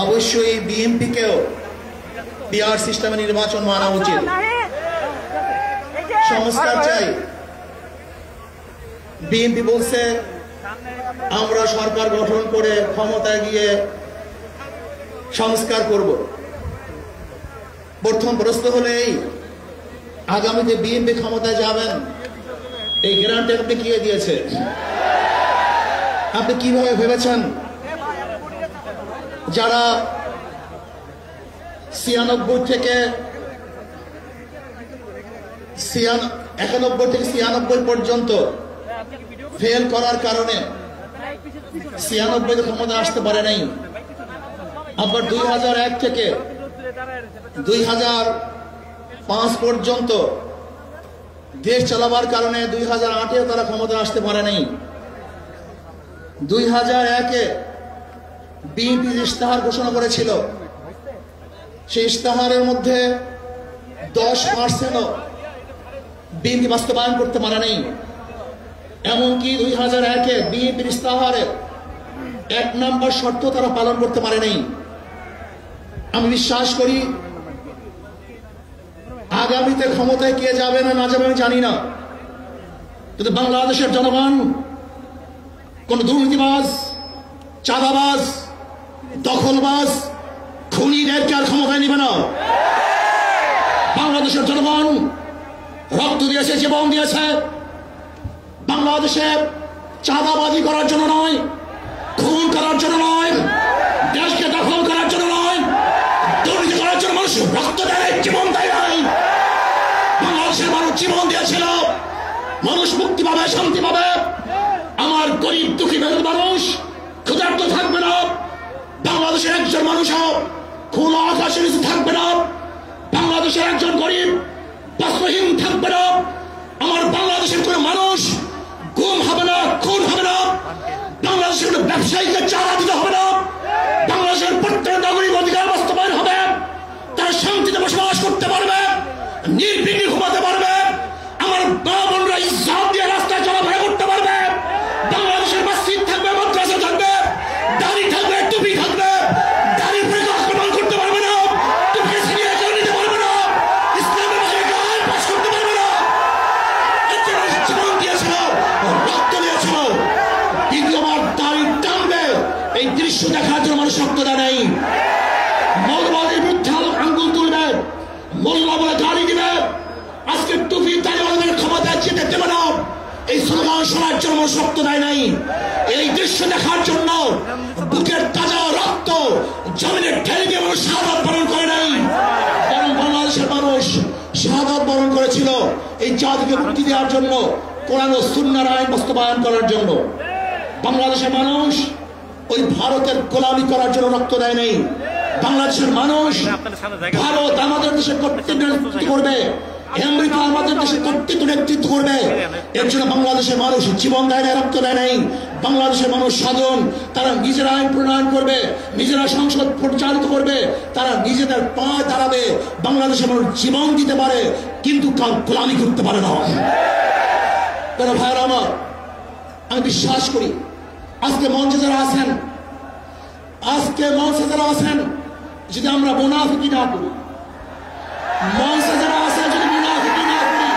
অবশ্যই বিএনপিকেও পিআর সিস্টেমে নির্বাচন মানা উচিত। সংস্কার চাই। বিএনপি বলছে আমরা সরকার গঠন করে ক্ষমতায় গিয়ে সংস্কার করব। প্রথম প্রশ্ন হলো এই, আগামীতে বিএনপি ক্ষমতায় যাবেন এই গ্যারান্টি আপনি কে দিয়েছে? আপনি কিভাবে ভেবেছেন যারা 91 থেকে 96 পর্যন্ত ফেল করার কারণে 96 ক্ষমতা আসতে পারে নাই, আবার 2001 থেকে 2005 পর্যন্ত দেশ চালাবার কারণে 2008-এ তারা ক্ষমতা আসতে পারে নাই। 2001-এ বিএনপি ইশতেহার ঘোষণা করেছিল, সেই ইশতেহারের মধ্যে 10% বিএনপি বাস্তবায়ন করতে পারে নাই। এমনকি 2001-এ বিএনপির ইশতেহারে 1 নম্বর শর্ত তারা পালন করতে পারে নাই। আমি বিশ্বাস করি আগামীতে ক্ষমতায় কে যাবে না যাবে আমি জানি না, কিন্তু বাংলাদেশের জনগণ কোন দুর্নীতিবাজ, চাঁদাবাজ, দখলবাজ, খুনিদেরকে আর ক্ষমতায় নিবে না। বাংলাদেশের জনগণ রক্ত দিয়েছে, জীবন দিয়েছে বাংলাদেশে চাঁদাবাজি করার জন্য নয়, খুন করার জন্য নয়, দেশকে দখল করার জন্য নয়, দুর্নীতি করার জন্য মানুষ রক্ত দেয়, জীবন দেয় নাই। বাংলাদেশের মানুষ জীবন দিয়েছিল, মানুষ মুক্তি পাবে, শান্তি পাবে। আমার গরিব দুঃখী মেহনত মানুষ ক্ষুধার্ত থাকবে না, বাংলাদেশের একজন মানুষও খোলা আকাশের নিচে থাকবে না, বাংলাদেশের একজন গরিব বস্ত্রহীন থাকবে না, আমার বাংলাদেশের কোন মানুষ গুম হবে না, খুন হবে না, বাংলাদেশের কোন ব্যবসায়ীকে চাঁদা দিতে হবে না, বাংলাদেশের প্রত্যেক নাগরিক অধিকার বাস্তবায়ন হবে, তারা শান্তিতে বসবাস করতে পারবে, নির্বিঘ্নে ঘুমাতে পারবে, আমার মা বোনরা ইজ্জত দিয়ে রাস্তায় চলাফেরা করতে পারবে, বাংলাদেশের মসজিদ থাকবে, মাদ্রাসা থাকবে, দাড়ি থাকবে, টুপি থাকবে, দাড়ির উপরে আক্রমণ করতে পারবে না, টুপি ছিনিয়ে কেউ নিতে পারবে না, ইসলামের ভাষায় গান পাস করতে পারবে না। জীবন দিয়েছিল, রক্ত দিয়েছিল, কিন্তু আমার দাড়ি টানবে এই দৃশ্য দেখার জন্য মানুষ রক্ত দেয় নাই। মৌলবাদীর বিরুদ্ধে আঙ্গুল তুলবে, মোল্লা বলে গাড়ি দিবে, আজকে টুপি দাড়িওয়ালাদের ক্ষমতায় যেতে দেবে না, এই স্লোগান শোনার জন্য মানুষ রক্ত দেয় নাই। এই দৃশ্য দেখার জন্য বুকের তাজা রক্ত জমিনে ঢেলে দিয়ে মানুষ শাহাদাত বরণ করে নাই, বরং বাংলাদেশের মানুষ শাহাদাত বরণ করেছিল এই জাতিকে মুক্তি দেওয়ার জন্য, কোরআন ও সুন্নাহর আইন বাস্তবায়ন করার জন্য। বাংলাদেশের মানুষ ওই ভারতের গোলামি করার জন্য রক্ত দেয় নাই। বাংলাদেশের মানুষ ভারত আমাদের দেশে কর্তৃত্ব করবে, আমেরিকা আমাদের দেশে কর্তৃত্ব নেতৃত্ব করবে, এর জন্য বাংলাদেশের মানুষ জীবন দেয় নাই, রক্ত দেয় নাই। বাংলাদেশের মানুষ সাধন, তারা নিজেরা আইন প্রণয়ন করবে, নিজেরা সংসদ পরিচালিত করবে, তারা নিজেদের পায়ে দাঁড়াবে। বাংলাদেশের মানুষ জীবন দিতে পারে কিন্তু কার গোলামি করতে পারে না। কেন ভাইয়েরা আমার, আমি বিশ্বাস করি আজকে মঞ্চে যারা আছেন, যদি আমরা মুনাফিকি না করি, মঞ্চে যারা আছেন যদি মুনাফিকি না করি,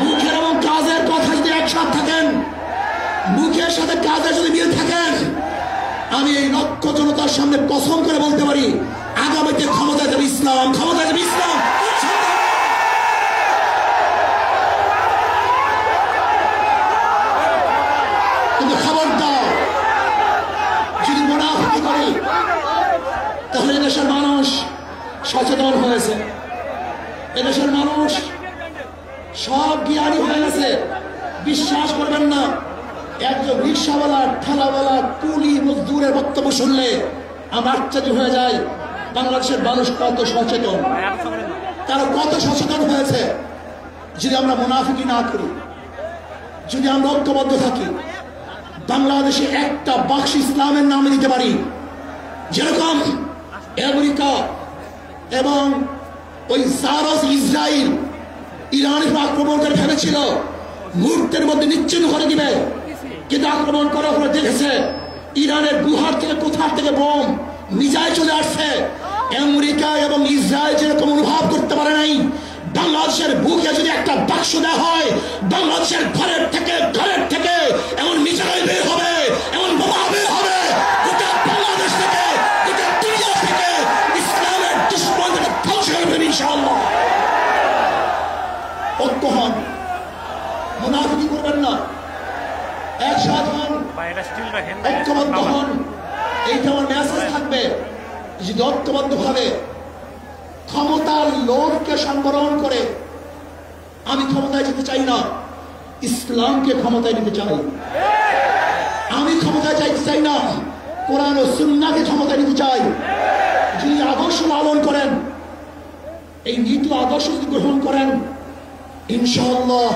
মুখের এবং কাজের কথা যদি একসাথে থাকেন, মুখের সাথে কাজের যদি মিল থাকেন, আমি এই লক্ষ জনতার সামনে কসম করে বলতে পারি আগামীতে ক্ষমতায় যাবে ইসলাম, ক্ষমতায় যাবে ইসলাম। কিন্তু খবরদার যদি মুনাফিকি করি তাহলে এদেশের মানুষ সচেতন হয়েছে, এদেশের মানুষ সব জ্ঞানী হয়ে গেছে। বিশ্বাস করবেন না, একজন রিক্সাওয়ালা, ঠেলাওয়ালা, কুলি মজদুরের বক্তব্য শুনলে আমরা আশ্চর্য হয়ে যাই বাংলাদেশের মানুষ কত সচেতন, তারা কত সচেতন হয়েছে। যদি আমরা মুনাফিকি না করি, যদি আমরা ঐক্যবদ্ধ থাকি, বাংলাদেশে একটা বাক্স ইসলামের নামে দিতে পারি। যেরকম আমেরিকা এবং ওই সারস ইসরায়েল ইরানের আক্রমণ করে ফেলেছিল, মুহূর্তের মধ্যে নিশ্চিহ্ন করে দিবে, কিন্তু আক্রমণ করার পরে দেখেছে ইরানের গুহার থেকে কোথা থেকে বোম মিসাইল চলে আসছে, আমেরিকা এবং ইসরায়েল যেরকম অনুভব করতে পারে নাই, বাংলাদেশের বুকে যদি একটা বাক্স দেওয়া হয়, বাংলাদেশের ঘরের থেকে এমন মিসাইল বের হবে, এমন বোমা বের হবে, গোটা বাংলাদেশ থেকে, গোটা দুনিয়া থেকে ইসলামের দুশ্মনকে ধ্বংস করবেন ইনশাআল্লাহ। ঐক্য হন, মুনাফিকি করবেন না, একসাথ হন, ঐক্যবদ্ধ হন। এইটা আমার মেসেজ থাকবে। যদি ঐক্যবদ্ধ ভাবে ক্ষমতার লোভকে সংবরণ করে, আমি ক্ষমতায় যেতে চাই না, ইসলামকে ক্ষমতায় নিতে চাই। আমি ক্ষমতায় চাইতে চাই না, কোরআন ও সুন্নাহকে ক্ষমতায় নিতে চাই। যিনি আদর্শ লালন করেন, এই নীতি আদর্শ যদি গ্রহণ করেন, ইনশাআল্লাহ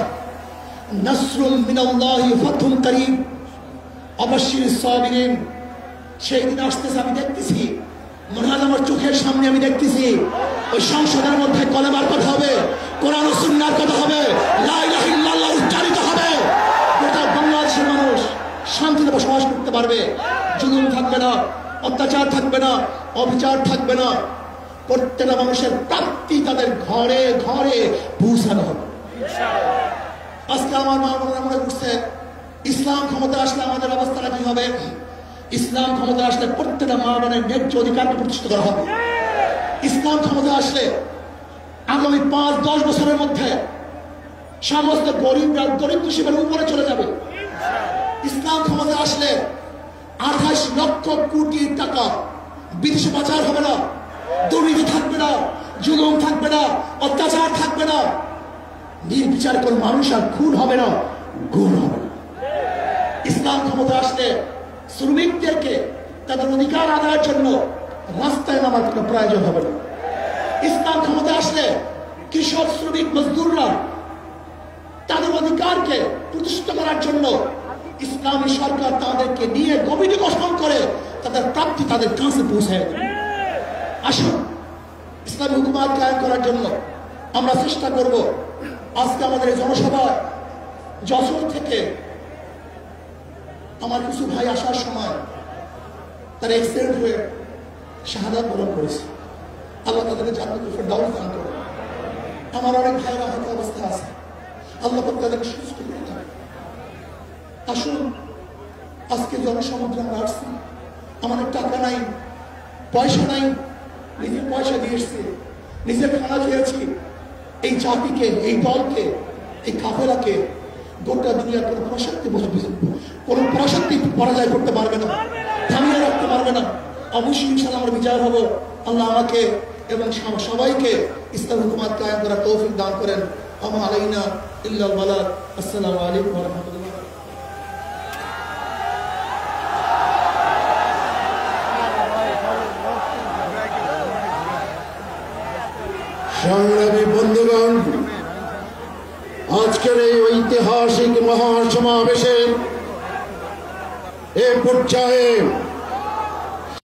নাসরুম মিনাল্লাহি ফাতহুন করিম, অবশ্যই সাবিরিন। সেই দিন আসতেছে, আমি দেখতেছি, মনে হয় আমার চোখের সামনে আমি দেখতেছি। ওই সংসদের মধ্যে কলেমার কথা হবে, কোরআন ও সুন্নাহর কথা হবে, লা ইলাহা ইল্লাল্লাহ উচ্চারিত হবে। গোটা বাংলাদেশের মানুষ শান্তিতে বসবাস করতে পারবে, জুলুম থাকবে না, অত্যাচার থাকবে না, অবিচার থাকবে না। প্রত্যেকটা মানুষের প্রাপ্তি তাদের ঘরে ঘরে পৌঁছানো হবে। আজকে আমার মা বোনেরা মনে করছে ইসলাম ক্ষমতা আসলে আমাদের অবস্থাটা কি হবে। ইসলাম ক্ষমতা আসলে প্রত্যেকটা মা বোনের ন্যায্য অধিকারকে প্রতিষ্ঠিত করা হবে। ইসলাম ক্ষমতা আসলে আগামী 5-10 বছরের মধ্যে সমস্ত গরিবরা দরিদ্র সীমার উপরে চলে যাবে। ইসলাম ক্ষমতা আসলে 28 লক্ষ কোটি টাকা বিদেশে পাচার হবে না, দুর্নীতি থাকবে না, জুলুম থাকবে না, অত্যাচার থাকবে না, নির্বিচার কোনো মানুষ আর খুন হবে না, গুম হবে না। ইসলাম ক্ষমতা আসলে শ্রমিকদেরকে তাদের অধিকার আদায়ের জন্য রাস্তায় নামার কোনো প্রয়োজন হবে না। ইসলাম ক্ষমতা আসলে কৃষক, শ্রমিক, মজদুররা তাদের অধিকারকে প্রতিষ্ঠিত করার জন্য ইসলামী সরকার তাদেরকে নিয়ে কমিটি গঠন করে তাদের প্রাপ্তি তাদের কাছে পৌঁছায় দেবে। আসুন, ইসলামী হুকুমত কায়েম করার জন্য আমরা চেষ্টা করব। আজকে আমাদের এই জনসভা যশোর থেকে আমার কিছু ভাই আসার সময় তার অ্যাক্সিডেন্ট হয়ে শাহাদাত বরণ করেছে। আল্লাহ তাদেরকে জান্নাতুল ফেরদাউস দান করে। আমার অনেক ভাইরা হয়তো অবস্থা আছে, আল্লাহ তাদেরকে সুস্থ করে দেন। আসুন, আজকে জনসমুদ্রে আমরা আসছি, আমাদের টাকা নাই, পয়সা নাই, নিজের পয়সা দিয়ে এসছি, নিজের খানা খেয়েছি। এই জাতিকে, এই দলকে, এই কাফেলাকে গোটা দুনিয়ার কোনো পরাশক্তি পরাজয় করতে পারবে না, থামিয়ে রাখতে পারবে না। অবশ্যই ইনশাআল্লাহ আমরা বিজয় হব। আল্লাহ আমাকে এবং সবাইকে ইসলাম হুকুমত কায়েম করার তৌফিক দান করেন। আমা আলাইনা ইল্লাল বালাগ। আসসালামু আলাইকুম ওয়া রাহমাতুল্লাহ। সংগ্রামী বন্ধুগণ, আজকের এই ঐতিহাসিক মহাসমাবেশে এ পর্যায়ে